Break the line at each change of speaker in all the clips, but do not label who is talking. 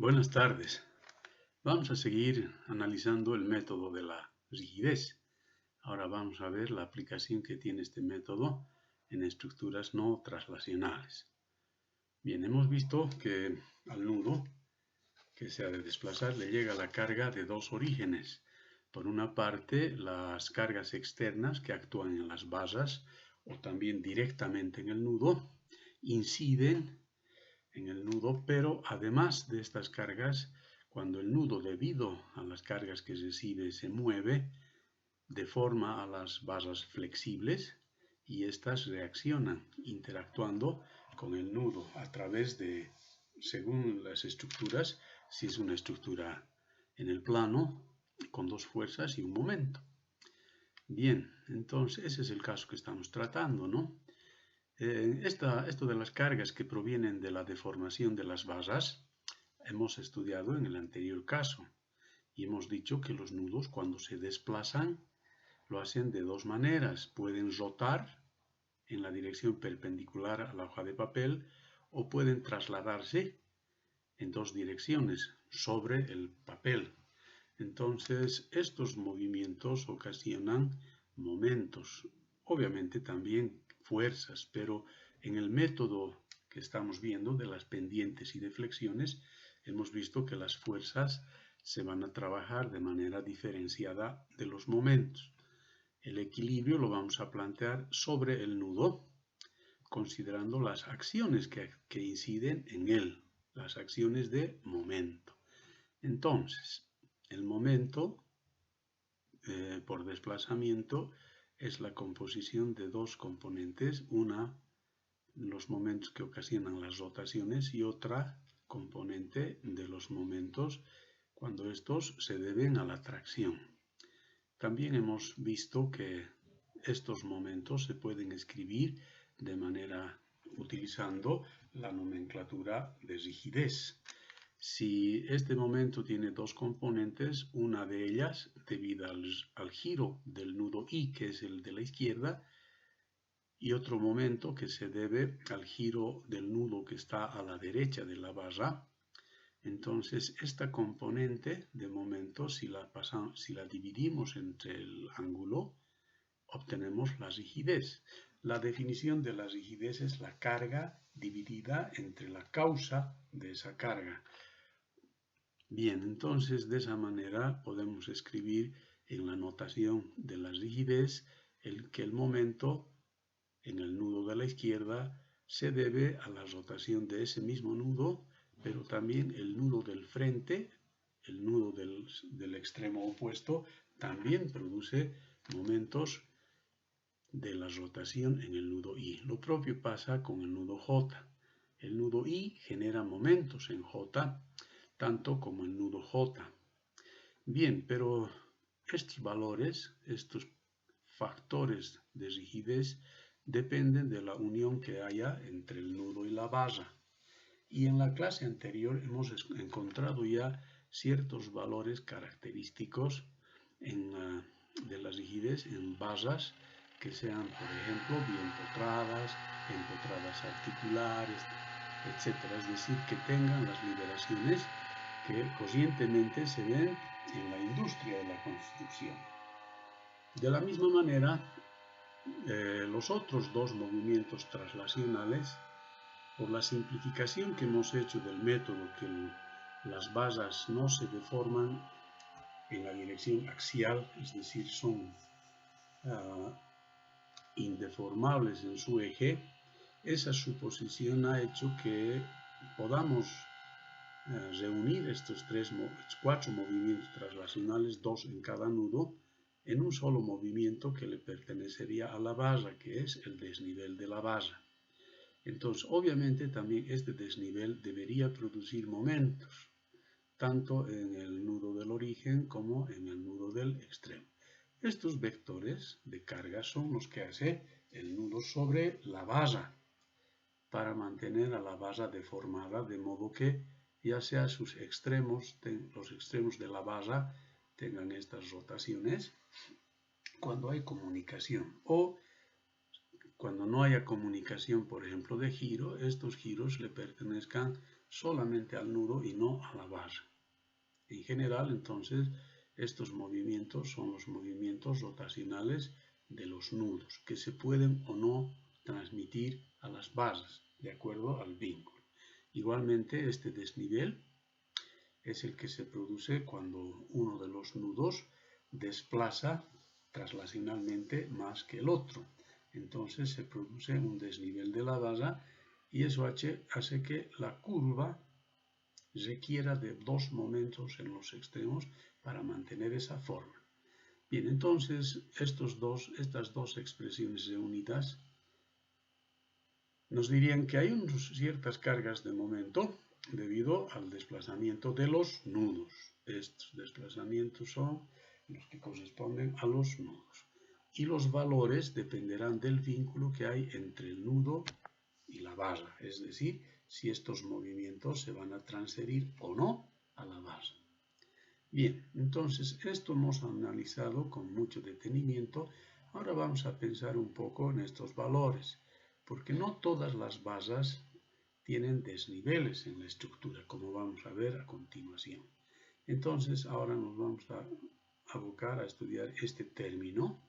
Buenas tardes. Vamos a seguir analizando el método de la rigidez. Ahora vamos a ver la aplicación que tiene este método en estructuras no traslacionales. Bien, hemos visto que al nudo que se ha de desplazar le llega la carga de dos orígenes. Por una parte, las cargas externas que actúan en las basas o también directamente en el nudo inciden en el nudo, pero además de estas cargas, cuando el nudo, debido a las cargas que recibe, se mueve, deforma a las basas flexibles y éstas reaccionan interactuando con el nudo a través de, según las estructuras, si es una estructura en el plano, con dos fuerzas y un momento. Bien, entonces ese es el caso que estamos tratando, ¿no? Esto de las cargas que provienen de la deformación de las basas hemos estudiado en el anterior caso y hemos dicho que los nudos cuando se desplazan lo hacen de dos maneras. Pueden rotar en la dirección perpendicular a la hoja de papel o pueden trasladarse en dos direcciones sobre el papel. Entonces, estos movimientos ocasionan momentos, obviamente también fuerzas, pero en el método que estamos viendo de las pendientes y deflexiones, hemos visto que las fuerzas se van a trabajar de manera diferenciada de los momentos. El equilibrio lo vamos a plantear sobre el nudo, considerando las acciones que inciden en él, las acciones de momento. Entonces, el momento por desplazamiento es la composición de dos componentes, una los momentos que ocasionan las rotaciones y otra componente de los momentos cuando estos se deben a la tracción. También hemos visto que estos momentos se pueden escribir de manera utilizando la nomenclatura de rigidez. Si este momento tiene dos componentes, una de ellas, debido al giro del nudo I, que es el de la izquierda, y otro momento que se debe al giro del nudo que está a la derecha de la barra, entonces esta componente de momento, si la dividimos entre el ángulo, obtenemos la rigidez. La definición de la rigidez es la carga dividida entre la causa de esa carga. Bien, entonces de esa manera podemos escribir en la notación de la rigidez que el momento en el nudo de la izquierda se debe a la rotación de ese mismo nudo, pero también el nudo del frente, el nudo del extremo opuesto, también produce momentos de la rotación en el nudo I. Lo propio pasa con el nudo J. El nudo I genera momentos en J, tanto como el nudo J. Bien, pero estos valores, estos factores de rigidez, dependen de la unión que haya entre el nudo y la barra. Y en la clase anterior hemos encontrado ya ciertos valores característicos de la rigidez en barras que sean, por ejemplo, bien empotradas articulares, etc. Es decir, que tengan las liberaciones que corrientemente se ven en la industria de la construcción. De la misma manera, los otros dos movimientos traslacionales, por la simplificación que hemos hecho del método, que las basas no se deforman en la dirección axial, es decir, son indeformables en su eje, esa suposición ha hecho que podamos reunir estos cuatro movimientos traslacionales, dos en cada nudo, en un solo movimiento que le pertenecería a la barra, que es el desnivel de la barra. Entonces, obviamente, también este desnivel debería producir momentos, tanto en el nudo del origen como en el nudo del extremo. Estos vectores de carga son los que hace el nudo sobre la barra, para mantener a la barra deformada, de modo que ya sea sus extremos, los extremos de la barra tengan estas rotaciones cuando hay comunicación, o cuando no haya comunicación, por ejemplo, de giro, estos giros le pertenezcan solamente al nudo y no a la base. En general, entonces, estos movimientos son los movimientos rotacionales de los nudos, que se pueden o no transmitir a las bases, de acuerdo al vínculo. Igualmente, este desnivel es el que se produce cuando uno de los nudos desplaza traslacionalmente más que el otro. Entonces se produce un desnivel de la base y eso hace que la curva requiera de dos momentos en los extremos para mantener esa forma. Bien, entonces estas dos expresiones reunidas nos dirían que hay ciertas cargas de momento debido al desplazamiento de los nudos. Estos desplazamientos son los que corresponden a los nudos. Y los valores dependerán del vínculo que hay entre el nudo y la base, es decir, si estos movimientos se van a transferir o no a la base. Bien, entonces esto hemos analizado con mucho detenimiento. Ahora vamos a pensar un poco en estos valores, porque no todas las bases tienen desniveles en la estructura, como vamos a ver a continuación. Entonces ahora nos vamos a abocar a estudiar este término,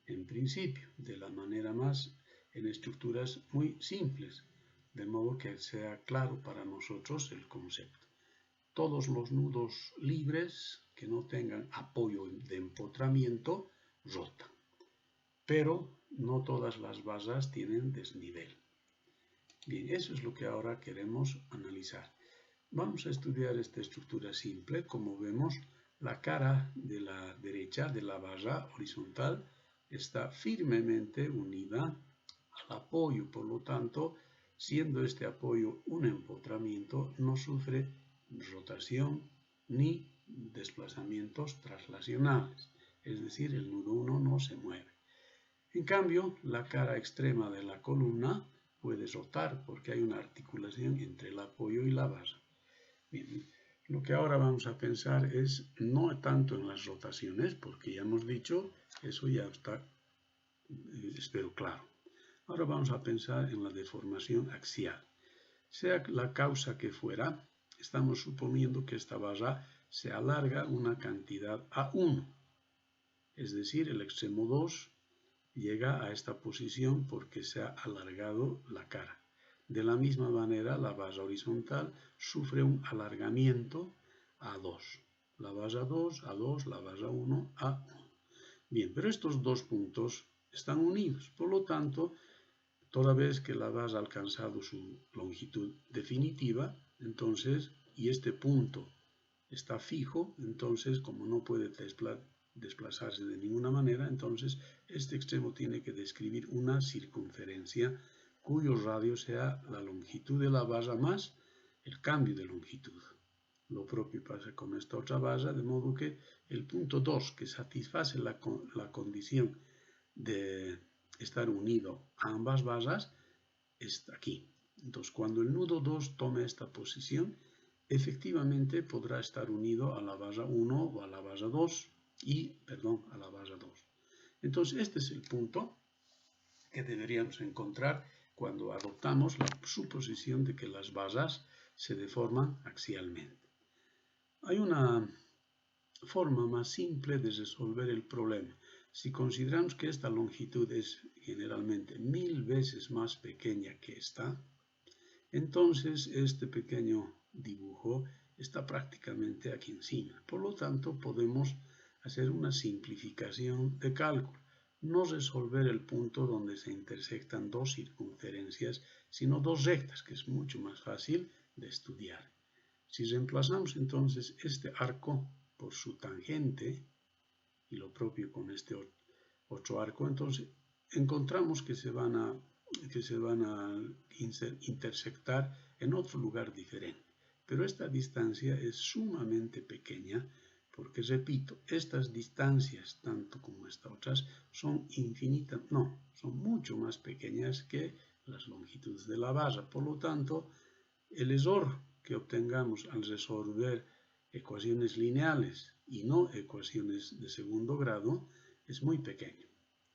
en principio, de la manera más en estructuras muy simples, de modo que sea claro para nosotros el concepto. Todos los nudos libres que no tengan apoyo de empotramiento rotan, pero no todas las bases tienen desnivel. Bien, eso es lo que ahora queremos analizar. Vamos a estudiar esta estructura simple. Como vemos, la cara de la derecha de la base horizontal está firmemente unida al apoyo, por lo tanto, siendo este apoyo un empotramiento, no sufre rotación ni desplazamientos traslacionales, es decir, el nudo 1 no se mueve. En cambio, la cara extrema de la columna puede rotar porque hay una articulación entre el apoyo y la base. Bien, lo que ahora vamos a pensar es no tanto en las rotaciones, porque ya hemos dicho, eso ya está, espero, claro. Ahora vamos a pensar en la deformación axial. Sea la causa que fuera, estamos suponiendo que esta base se alarga una cantidad A1, es decir, el extremo 2 llega a esta posición porque se ha alargado la cara. De la misma manera, la base horizontal sufre un alargamiento A2. La base A2, A2, la base A1, A1. Bien, pero estos dos puntos están unidos. Por lo tanto, toda vez que la base ha alcanzado su longitud definitiva, entonces, y este punto está fijo, entonces, como no puede desplazarse de ninguna manera, entonces este extremo tiene que describir una circunferencia cuyo radio sea la longitud de la base más el cambio de longitud. Lo propio pasa con esta otra base, de modo que el punto 2, que satisface la condición de estar unido a ambas bases, está aquí. Entonces, cuando el nudo 2 tome esta posición, efectivamente podrá estar unido a la base 1 o a la base 2 a la base 2. Entonces, este es el punto que deberíamos encontrar cuando adoptamos la suposición de que las bases se deforman axialmente. Hay una forma más simple de resolver el problema. Si consideramos que esta longitud es generalmente 1000 veces más pequeña que esta, entonces este pequeño dibujo está prácticamente aquí encima. Por lo tanto, podemos hacer una simplificación de cálculo. No resolver el punto donde se intersectan dos circunferencias, sino dos rectas, que es mucho más fácil de estudiar. Si reemplazamos entonces este arco por su tangente, y lo propio con este otro arco, entonces encontramos que se van a intersectar en otro lugar diferente. Pero esta distancia es sumamente pequeña porque, repito, estas distancias, tanto como estas otras, son infinitas, no, son mucho más pequeñas que las longitudes de la base. Por lo tanto, el error que obtengamos al resolver ecuaciones lineales y no ecuaciones de segundo grado es muy pequeño.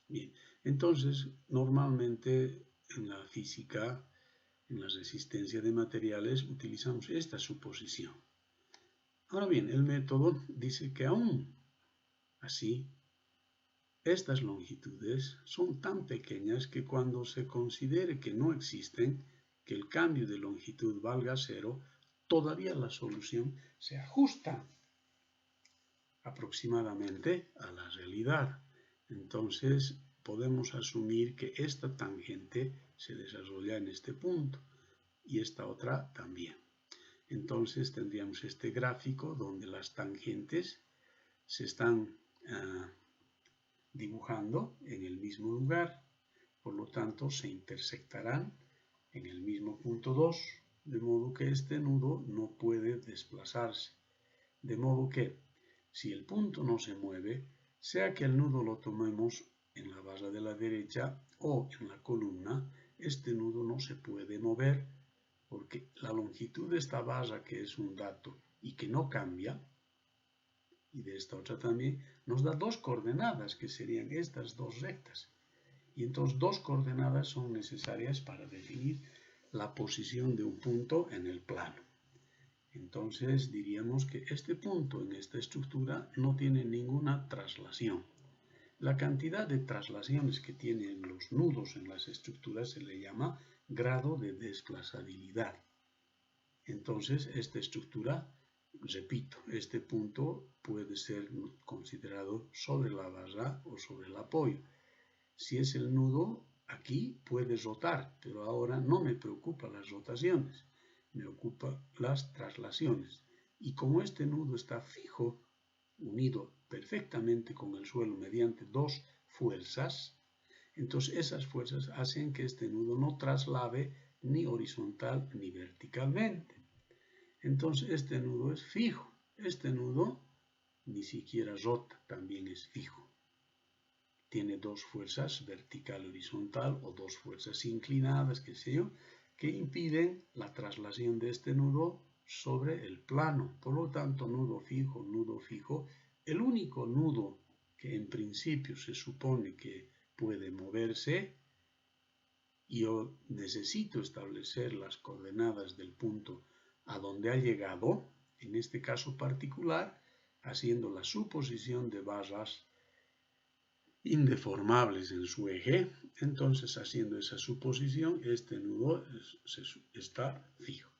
Bien, entonces, normalmente en la física En la resistencia de materiales utilizamos esta suposición. Ahora bien, el método dice que aún así, estas longitudes son tan pequeñas que cuando se considere que no existen, que el cambio de longitud valga cero, todavía la solución se ajusta aproximadamente a la realidad. Entonces podemos asumir que esta tangente se desarrolla en este punto y esta otra también. Entonces tendríamos este gráfico donde las tangentes se están dibujando en el mismo lugar, por lo tanto se intersectarán en el mismo punto 2, de modo que este nudo no puede desplazarse. De modo que, si el punto no se mueve, sea que el nudo lo tomemos en la barra de la derecha o en la columna, este nudo no se puede mover, porque la longitud de esta barra, que es un dato y que no cambia, y de esta otra también, nos da dos coordenadas, que serían estas dos rectas. Y entonces dos coordenadas son necesarias para definir la posición de un punto en el plano. Entonces diríamos que este punto en esta estructura no tiene ninguna traslación. La cantidad de traslaciones que tienen los nudos en las estructuras se le llama grado de desplazabilidad. Entonces esta estructura, repito, este punto puede ser considerado sobre la barra o sobre el apoyo. Si es el nudo, aquí puede rotar, pero ahora no me preocupan las rotaciones, me ocupan las traslaciones. Y como este nudo está fijo, unido perfectamente con el suelo mediante dos fuerzas, entonces esas fuerzas hacen que este nudo no traslade ni horizontal ni verticalmente. Entonces este nudo es fijo. Este nudo ni siquiera rota, también es fijo. Tiene dos fuerzas, vertical y horizontal, o dos fuerzas inclinadas, qué sé yo, que impiden la traslación de este nudo sobre el plano. Por lo tanto, nudo fijo. El único nudo que en principio se supone que puede moverse, y yo necesito establecer las coordenadas del punto a donde ha llegado, en este caso particular, haciendo la suposición de barras indeformables en su eje, entonces haciendo esa suposición, este nudo está fijo.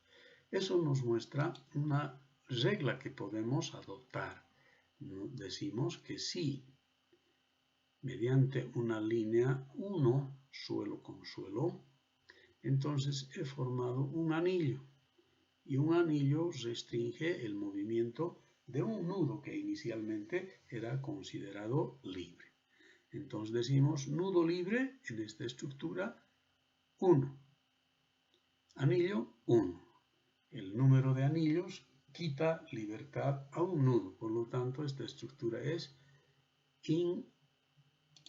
Eso nos muestra una regla que podemos adoptar. Decimos que si mediante una línea 1, suelo con suelo, entonces he formado un anillo. Y un anillo restringe el movimiento de un nudo que inicialmente era considerado libre. Entonces decimos nudo libre en esta estructura 1. Anillo 1. El número de anillos quita libertad a un nudo. Por lo tanto, esta estructura es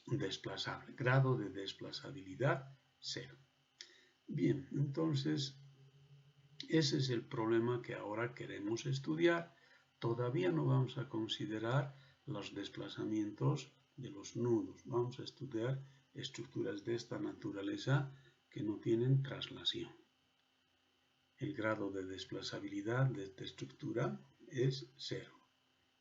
indesplazable. Grado de desplazabilidad 0. Bien, entonces ese es el problema que ahora queremos estudiar. Todavía no vamos a considerar los desplazamientos de los nudos. Vamos a estudiar estructuras de esta naturaleza que no tienen traslación. El grado de desplazabilidad de esta estructura es 0.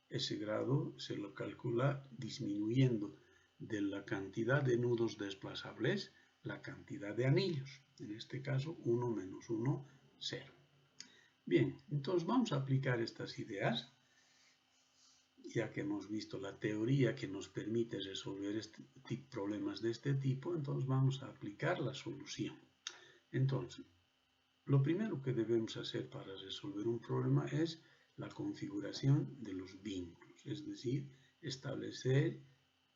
Ese grado se lo calcula disminuyendo de la cantidad de nudos desplazables la cantidad de anillos. En este caso, 1 menos 1, 0. Bien, entonces vamos a aplicar estas ideas. Ya que hemos visto la teoría que nos permite resolver problemas de este tipo, entonces vamos a aplicar la solución. Entonces, lo primero que debemos hacer para resolver un problema es la configuración de los vínculos, es decir, establecer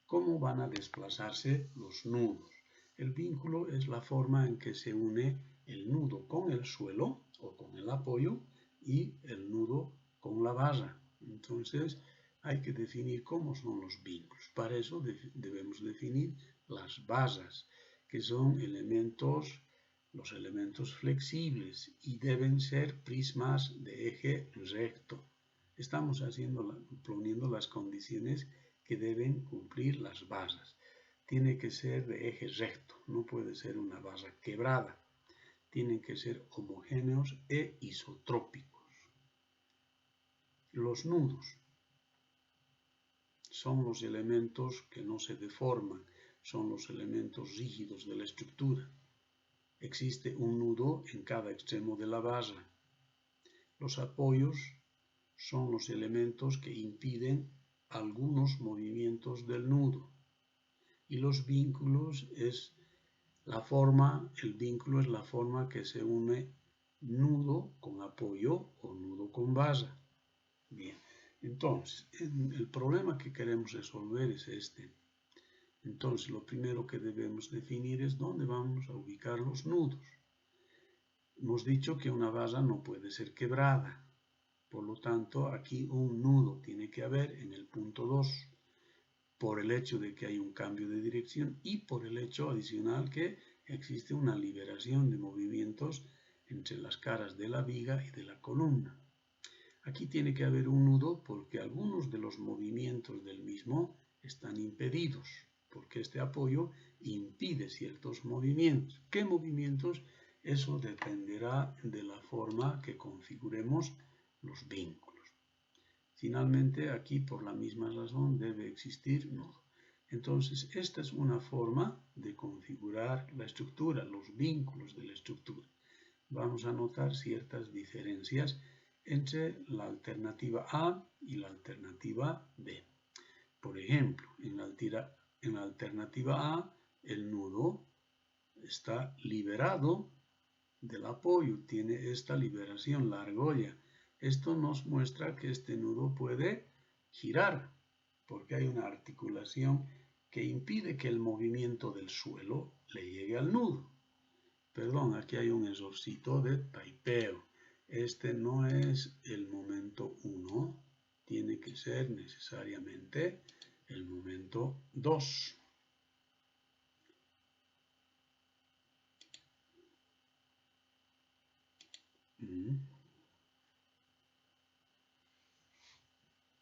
cómo van a desplazarse los nudos. El vínculo es la forma en que se une el nudo con el suelo o con el apoyo y el nudo con la barra. Entonces, hay que definir cómo son los vínculos. Para eso debemos definir las barras, que son los elementos flexibles y deben ser prismas de eje recto. Estamos poniendo las condiciones que deben cumplir las barras. Tiene que ser de eje recto, no puede ser una barra quebrada. tienen que ser homogéneos e isotrópicos. Los nudos son los elementos que no se deforman, son los elementos rígidos de la estructura. Existe un nudo en cada extremo de la base. Los apoyos son los elementos que impiden algunos movimientos del nudo. Y los vínculos es la forma, el vínculo es la forma que se une nudo con apoyo o nudo con base. Bien, entonces, el problema que queremos resolver es este. Entonces, lo primero que debemos definir es dónde vamos a ubicar los nudos. Hemos dicho que una base no puede ser quebrada. Por lo tanto, aquí un nudo tiene que haber en el punto 2, por el hecho de que hay un cambio de dirección y por el hecho adicional que existe una liberación de movimientos entre las caras de la viga y de la columna. Aquí tiene que haber un nudo porque algunos de los movimientos del mismo están impedidos, porque este apoyo impide ciertos movimientos. ¿Qué movimientos? Eso dependerá de la forma que configuremos los vínculos. Finalmente, aquí por la misma razón debe existir nudo. Entonces, esta es una forma de configurar la estructura, los vínculos de la estructura. Vamos a notar ciertas diferencias entre la alternativa A y la alternativa B. Por ejemplo, en la alternativa A, el nudo está liberado del apoyo, tiene esta liberación, la argolla. Esto nos muestra que este nudo puede girar, porque hay una articulación que impide que el movimiento del suelo le llegue al nudo. Perdón, aquí hay un errorcito de typeo. Este no es el momento 1, tiene que ser necesariamente el momento 2.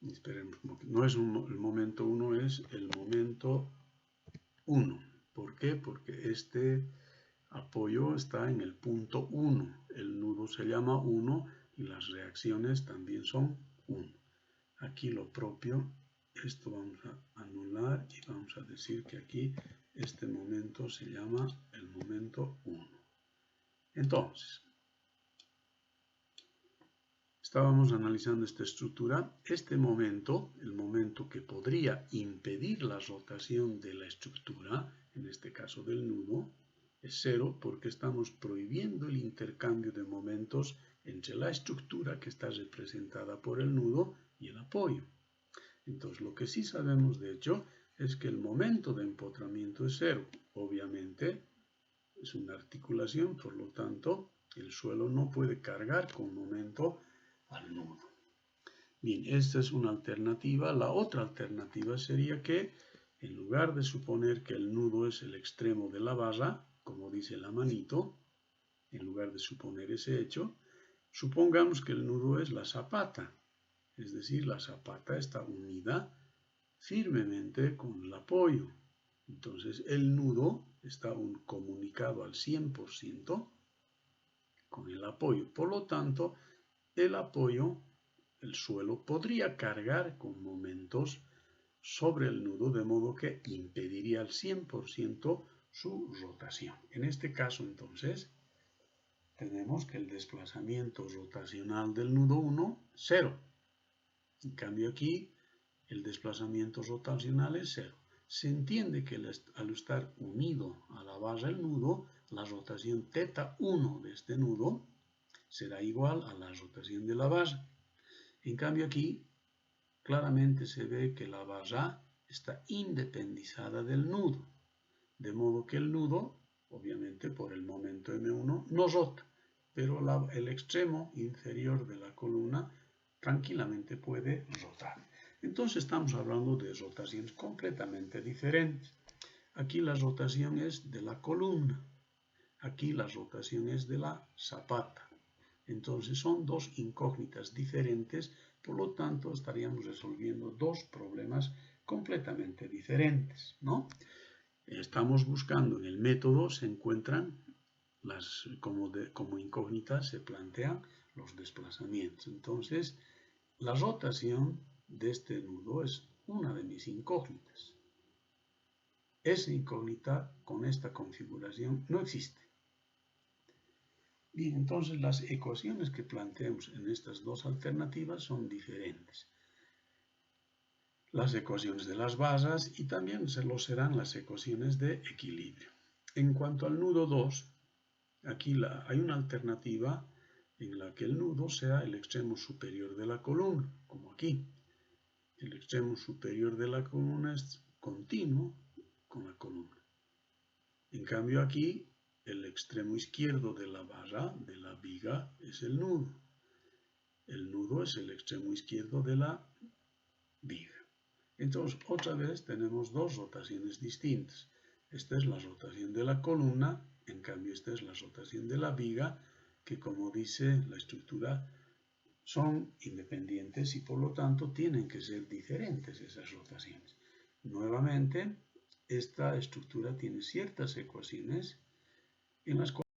Esperemos, no es el momento 1, es el momento 1. ¿Por qué? Porque este apoyo está en el punto 1. El nudo se llama 1 y las reacciones también son 1. Aquí lo propio, esto vamos a anular y vamos a decir que aquí este momento se llama el momento 1. Entonces, estábamos analizando esta estructura. Este momento, el momento que podría impedir la rotación de la estructura, en este caso del nudo, es 0 porque estamos prohibiendo el intercambio de momentos entre la estructura que está representada por el nudo y el apoyo. Entonces, lo que sí sabemos de hecho es que el momento de empotramiento es 0. Obviamente, es una articulación, por lo tanto, el suelo no puede cargar con momento al nudo. Bien, esta es una alternativa. La otra alternativa sería que, en lugar de suponer que el nudo es el extremo de la barra, como dice la manito, en lugar de suponer ese hecho, supongamos que el nudo es la zapata. Es decir, la zapata está unida firmemente con el apoyo. Entonces, el nudo está comunicado al 100% con el apoyo. Por lo tanto, el apoyo, el suelo, podría cargar con momentos sobre el nudo, de modo que impediría al 100% su rotación. En este caso, entonces, tenemos que el desplazamiento rotacional del nudo 1, 0. En cambio aquí, el desplazamiento rotacional es 0. Se entiende que al estar unido a la base del nudo, la rotación θ1 de este nudo será igual a la rotación de la base. En cambio aquí, claramente se ve que la base está independizada del nudo, de modo que el nudo, obviamente por el momento M1, no rota, pero el extremo inferior de la columna tranquilamente puede rotar. Entonces estamos hablando de rotaciones completamente diferentes. Aquí la rotación es de la columna, aquí la rotación es de la zapata. Entonces son dos incógnitas diferentes, por lo tanto estaríamos resolviendo dos problemas completamente diferentes, ¿no? Estamos buscando en el método, se encuentran como incógnita se plantean los desplazamientos. Entonces, la rotación de este nudo es una de mis incógnitas. Esa incógnita con esta configuración no existe. Bien, entonces las ecuaciones que planteamos en estas dos alternativas son diferentes. Las ecuaciones de las basas y también serán las ecuaciones de equilibrio. En cuanto al nudo 2, aquí hay una alternativa en la que el nudo sea el extremo superior de la columna, como aquí. El extremo superior de la columna es continuo con la columna. En cambio aquí, el extremo izquierdo de la barra, de la viga, es el nudo. El nudo es el extremo izquierdo de la viga. Entonces, otra vez tenemos dos rotaciones distintas. Esta es la rotación de la columna, en cambio esta es la rotación de la viga, que como dice la estructura, son independientes y por lo tanto tienen que ser diferentes esas rotaciones. Nuevamente, esta estructura tiene ciertas ecuaciones en las cuales